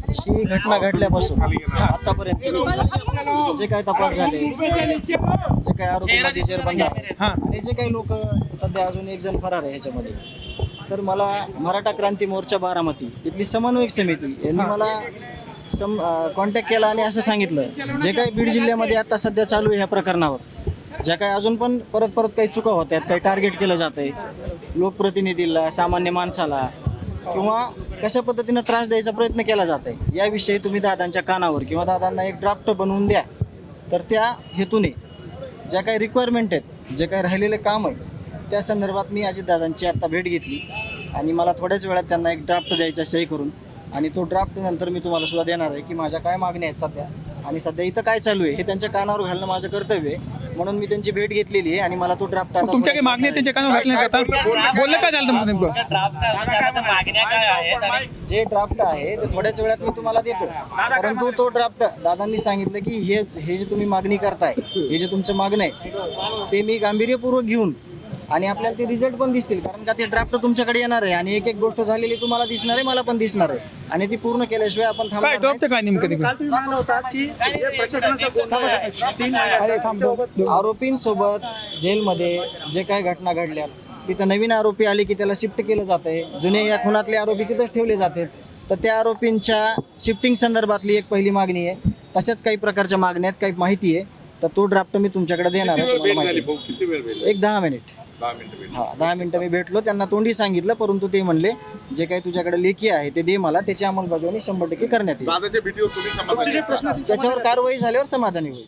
ही घटना घडल्यापासून आतापर्यंत जे काही तपास झाले, जे काही आरोपी जेरबंद आहे आणि जे काही लोक सध्या अजून एक जण फरार आहे ह्याच्यामध्ये, तर मला मराठा क्रांती मोर्चा बारामती तिथली समन्वयक समिती यांनी मला कॉन्टॅक्ट केला आणि असं सांगितलं, जे काही बीड जिल्ह्यामध्ये आता सध्या चालू आहे ह्या प्रकरणावर, ज्या काही अजून पण परत काही चुका होत आहेत, काही टार्गेट केलं जात आहे लोकप्रतिनिधीला, सामान्य माणसाला, किंवा कशा पद्धतीनं त्रास द्यायचा प्रयत्न केला जात आहे, याविषयी तुम्ही दादांच्या कानावर किंवा दादांना एक ड्राफ्ट बनवून द्या. तर त्या हेतूने ज्या काही रिक्वायरमेंट आहेत, जे काही राहिलेले काम आहे, त्या संदर्भात मी अजितदादांची आत्ता भेट घेतली आणि मला थोड्याच वेळात त्यांना एक ड्राफ्ट द्यायचा सही करून, आणि तो ड्राफ्ट नंतर मी तुम्हाला सुद्धा देणार आहे की माझ्या काय मागण्या आहेत सध्या आणि सध्या इथं काय चालू आहे हे त्यांच्या कानावर घालणं माझं कर्तव्य आहे. म्हणून मी त्यांची भेट घेतलेली आहे आणि मला तो ड्राफ्ट आता तुमच्या काही मागणी त्यांच्या कानावर घातल्या जातात, बोललं काय झालं नेमकं? जे ड्राफ्ट आहे ते थोड्याच वेळात मी तुम्हाला देतो, परंतु तो ड्राफ्ट दादांनी सांगितलं की हे जे तुम्ही मागणी करताय, हे जे तुमचं मागणं आहे ते मी गांभीर्यपूर्वक घेऊन, आणि आपल्याला ते रिझल्ट पण दिसतील, कारण का ते ड्राफ्ट तुमच्याकडे येणार आहे आणि एक एक गोष्ट झालेली तुम्हाला दिसणार आहे, मला पण दिसणार आहे, आणि ती पूर्ण केल्याशिवाय आपण काय ड्राफ्ट काय नेमकं आरोपींसोबत जेलमध्ये जे काही घटना घडल्या, तिथं नवीन आरोपी आले की त्याला शिफ्ट केलं जातंय, जुने या खुनातले आरोपी तिथंच ठेवले जातात, तर त्या आरोपींच्या शिफ्टिंग संदर्भातली एक पहिली मागणी आहे. तशाच काही प्रकारच्या मागण्यात काही माहिती आहे, तर तो ड्राफ्ट मी तुमच्याकडे देणार आहे. एक 10 मिनिट. 10 मिनिटं मी भेटलो, त्यांना तोंडी सांगितलं, परंतु ते म्हणले जे काही तुझ्याकडे लेखी आहे ते दे मला, त्याची अंमलबजावणी 100% करण्यात येईल. त्याच्यावर कारवाई झाल्यावर समाधानी होईल.